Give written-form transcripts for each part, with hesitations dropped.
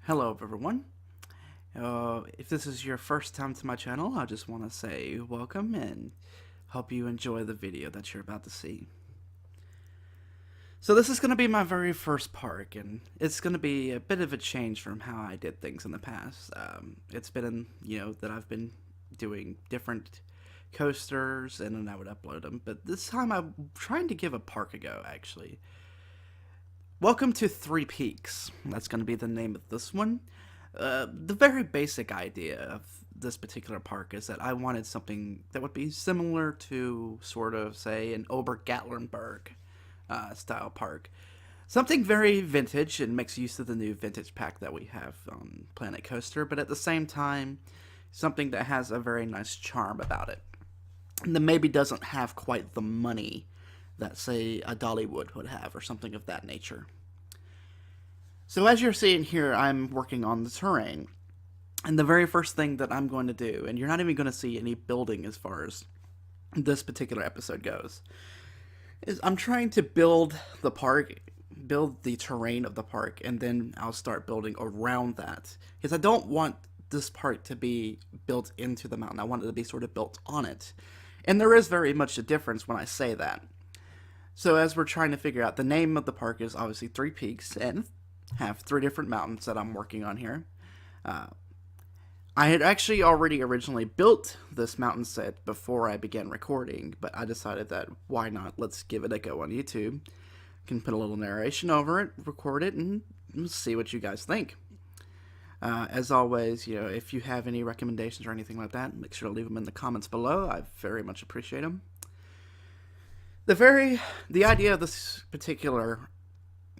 Hello everyone. If this is your first time to my channel, I just want to say welcome and hope you enjoy the video that you're about to see. So this is going to be my very first park, and it's going to be a bit of a change from how I did things in the past. It's been, that I've been doing different coasters and then I would upload them, but this time I'm trying to give a park a go, actually. Welcome to Three Peaks. That's going to be the name of this one. The very basic idea of this particular park is that I wanted something that would be similar to, sort of, say, an Ober-Gatlinburg style park. Something very vintage and makes use of the new vintage pack that we have on Planet Coaster, but at the same time, something that has a very nice charm about it. And that maybe doesn't have quite the money that, say, a Dollywood would have, or something of that nature. So as you're seeing here, I'm working on the terrain. And the very first thing that I'm going to do, and you're not even going to see any building as far as this particular episode goes, is I'm trying to build the park, build the terrain of the park, and then I'll start building around that. Because I don't want this park to be built into the mountain. I want it to be sort of built on it. And there is very much a difference when I say that. So as we're trying to figure out, the name of the park is obviously Three Peaks, and have three different mountains that I'm working on here. I had actually already originally built this mountain set before I began recording, but I decided that why not, let's give it a go on YouTube. Can put a little narration over it, record it, and see what you guys think. As always, if you have any recommendations or anything like that, make sure to leave them in the comments below. I very much appreciate them. The idea of this particular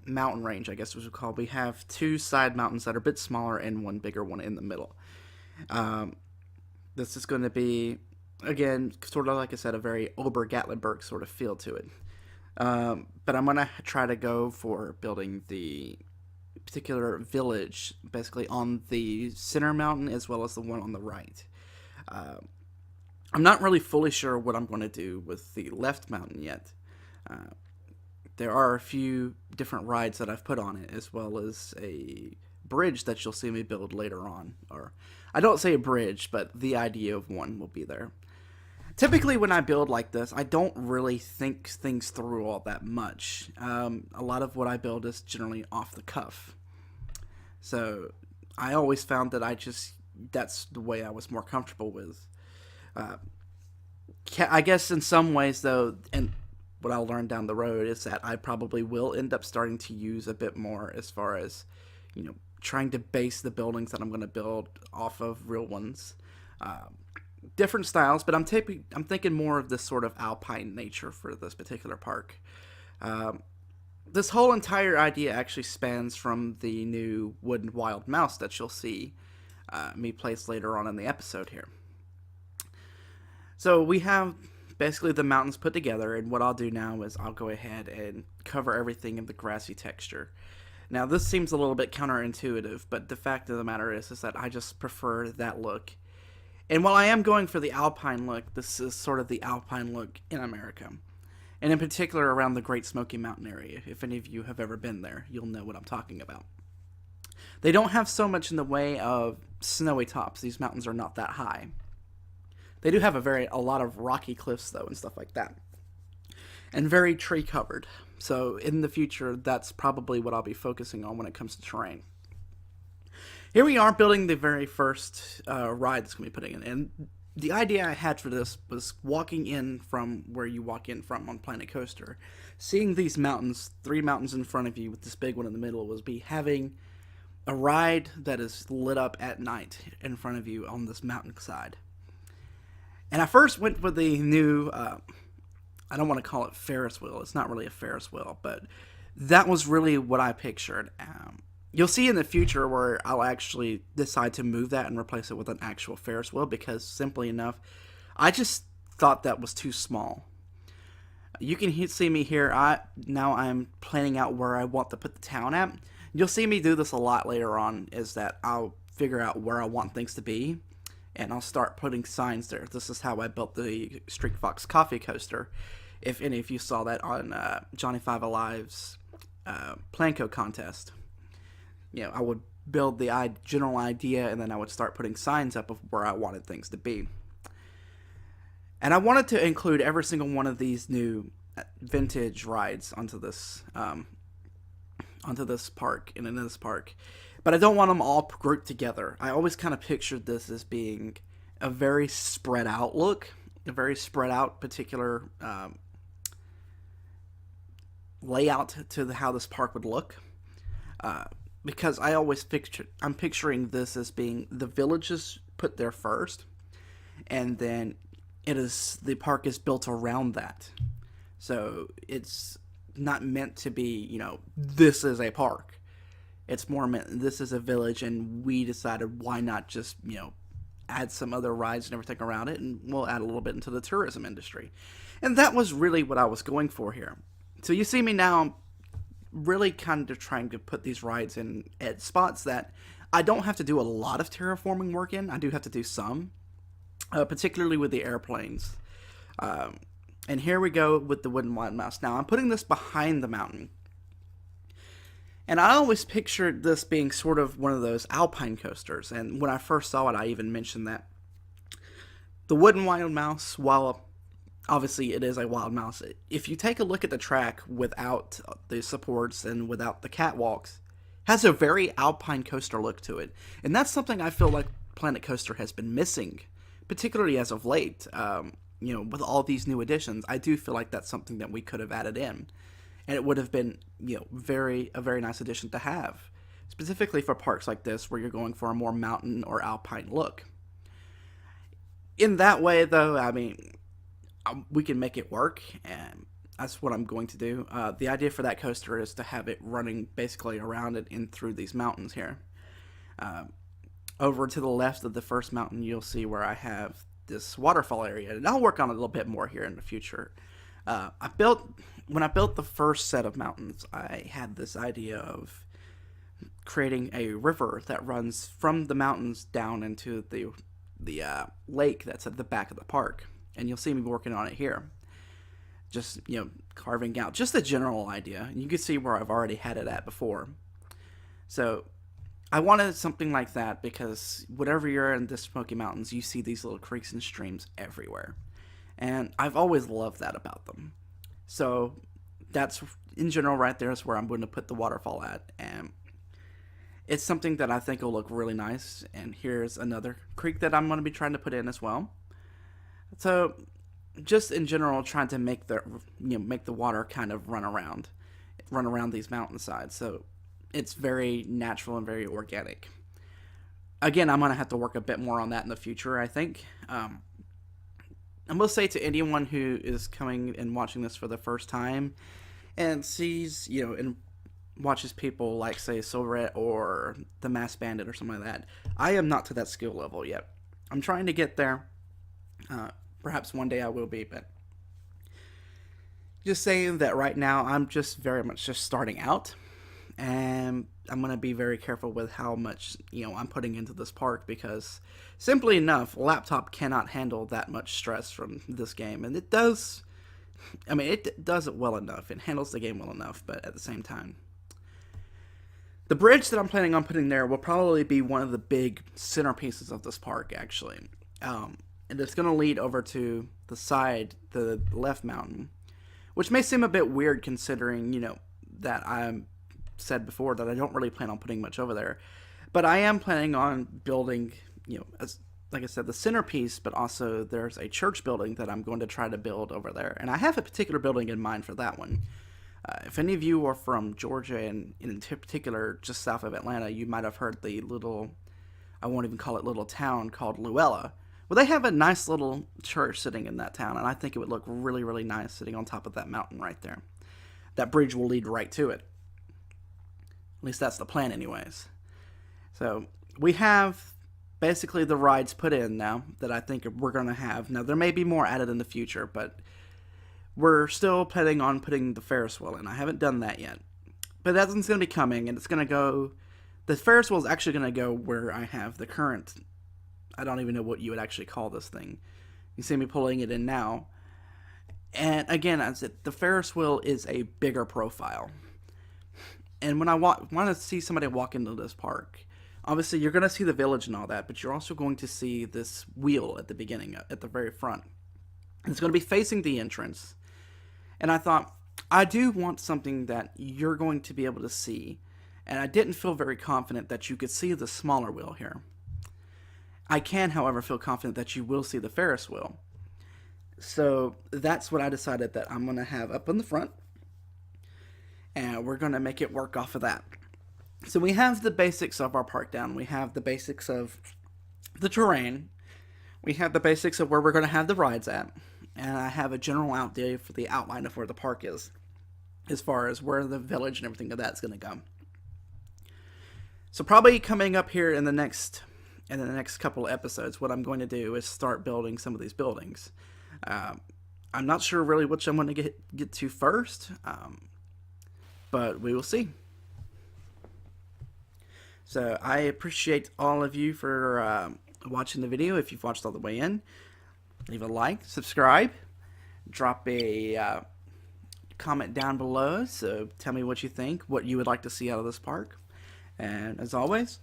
mountain range, I guess, was called. We have two side mountains that are a bit smaller and one bigger one in the middle. This is going to be, again, sort of like I said, a very Ober-Gatlinburg sort of feel to it. But I'm going to try to go for building the particular village basically on the center mountain as well as the one on the right. I'm not really fully sure what I'm going to do with the left mountain yet. There are a few different rides that I've put on it, as well as a bridge that you'll see me build later on. Or, I don't say a bridge, but the idea of one will be there. Typically when I build like this, I don't really think things through all that much. A lot of what I build is generally off the cuff. So, I always found that that's the way I was more comfortable with. I guess in some ways, though, and what I'll learn down the road is that I probably will end up starting to use a bit more as far as, trying to base the buildings that I'm going to build off of real ones. Different styles, but I'm thinking more of this sort of alpine nature for this particular park. This whole entire idea actually spans from the new wooden wild mouse that you'll see me place later on in the episode here. So we have basically the mountains put together, and what I'll do now is I'll go ahead and cover everything in the grassy texture. Now this seems a little bit counterintuitive, but the fact of the matter is that I just prefer that look. And while I am going for the alpine look, this is sort of the alpine look in America. And in particular around the Great Smoky Mountain area. If any of you have ever been there, you'll know what I'm talking about. They don't have so much in the way of snowy tops. These mountains are not that high. They do have a lot of rocky cliffs, though, and stuff like that. And very tree covered. So in the future, that's probably what I'll be focusing on when it comes to terrain. Here we are building the very first ride that's going to be putting in. And the idea I had for this was walking in from where you walk in from on Planet Coaster. Seeing these mountains, three mountains in front of you with this big one in the middle, was be having a ride that is lit up at night in front of you on this mountainside. And I first went with the new, I don't want to call it Ferris wheel. It's not really a Ferris wheel, but that was really what I pictured. You'll see in the future where I'll actually decide to move that and replace it with an actual Ferris wheel, because simply enough, I just thought that was too small. You can see me here. Now I'm planning out where I want to put the town at. You'll see me do this a lot later on, is that I'll figure out where I want things to be, and I'll start putting signs there. This is how I built the Streak Fox Coffee Coaster. If any of you saw that on Johnny Five Alive's Planco contest. I would build the general idea, and then I would start putting signs up of where I wanted things to be. And I wanted to include every single one of these new vintage rides onto this park and in this park, but I don't want them all grouped together. I always kind of pictured this as being a very spread out look, a very spread out particular layout to how this park would look. Because I'm picturing this as being the villages put there first, and then the park is built around that. So it's not meant to be, this is a park. It's more meant this is a village, and we decided why not just, add some other rides and everything around it, and we'll add a little bit into the tourism industry. And that was really what I was going for here. So you see me now really kind of trying to put these rides in at spots that I don't have to do a lot of terraforming work in. I do have to do some, particularly with the airplanes. And here we go with the wooden wild mouse. Now I'm putting this behind the mountain. And I always pictured this being sort of one of those alpine coasters. And when I first saw it, I even mentioned that the wooden wild mouse, while obviously it is a wild mouse, if you take a look at the track without the supports and without the catwalks, has a very alpine coaster look to it. And that's something I feel like Planet Coaster has been missing, particularly as of late. With all these new additions, I do feel like that's something that we could have added in. And it would have been, a very nice addition to have, specifically for parks like this where you're going for a more mountain or alpine look. In that way, though, I mean, we can make it work, and that's what I'm going to do. The idea for that coaster is to have it running basically around it and through these mountains here. Over to the left of the first mountain, you'll see where I have this waterfall area, and I'll work on it a little bit more here in the future. When I built the first set of mountains, I had this idea of creating a river that runs from the mountains down into the lake that's at the back of the park. And you'll see me working on it here. Just, carving out just a general idea. And you can see where I've already had it at before. So I wanted something like that because whenever you're in the Smoky Mountains, you see these little creeks and streams everywhere. And I've always loved that about them. So that's, in general, right there is where I'm going to put the waterfall at. And it's something that I think will look really nice. And here's another creek that I'm going to be trying to put in as well. So, just in general, trying to make the water kind of run around these mountainsides. So, it's very natural and very organic. Again, I'm gonna have to work a bit more on that in the future, I think. I will say to anyone who is coming and watching this for the first time and sees, and watches people like, say, Silverette or the Mass Bandit or something like that, I am not to that skill level yet. I'm trying to get there. Perhaps one day I will be, but just saying that right now I'm just very much just starting out, and I'm going to be very careful with how much, I'm putting into this park, because simply enough, a laptop cannot handle that much stress from this game, and it does it well enough. It handles the game well enough, but at the same time, the bridge that I'm planning on putting there will probably be one of the big centerpieces of this park, actually. And it's going to lead over to the left mountain, which may seem a bit weird considering, that I said before that I don't really plan on putting much over there. But I am planning on building, as like I said, the centerpiece, but also there's a church building that I'm going to try to build over there. And I have a particular building in mind for that one. If any of you are from Georgia, and in particular just south of Atlanta, you might have heard the I won't even call it little town, called Luella. Well, they have a nice little church sitting in that town, and I think it would look really, really nice sitting on top of that mountain right there. That bridge will lead right to it. At least that's the plan anyways. So we have basically the rides put in now that I think we're going to have. Now, there may be more added in the future, but we're still planning on putting the Ferris wheel in. I haven't done that yet. But that's going to be coming, and it's going to go... The Ferris wheel is actually going to go where I have the current... I don't even know what you would actually call this thing. You see me pulling it in now. And again, as the Ferris wheel is a bigger profile. And when I want to see somebody walk into this park, obviously you're going to see the village and all that, but you're also going to see this wheel at the beginning, at the very front. It's going to be facing the entrance. And I thought, I do want something that you're going to be able to see. And I didn't feel very confident that you could see the smaller wheel here. I can, however, feel confident that you will see the Ferris wheel. So that's what I decided that I'm going to have up in the front. And we're going to make it work off of that. So we have the basics of our park down. We have the basics of the terrain. We have the basics of where we're going to have the rides at. And I have a general idea for the outline of where the park is, as far as where the village and everything of that's going to go. So probably coming up here in the next couple of episodes, what I'm going to do is start building some of these buildings. I'm not sure really which I'm going to get to first, but we will see. So I appreciate all of you for watching the video. If you've watched all the way in, leave a like, subscribe, drop a comment down below. So tell me what you think, what you would like to see out of this park. And as always,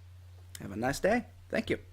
have a nice day. Thank you.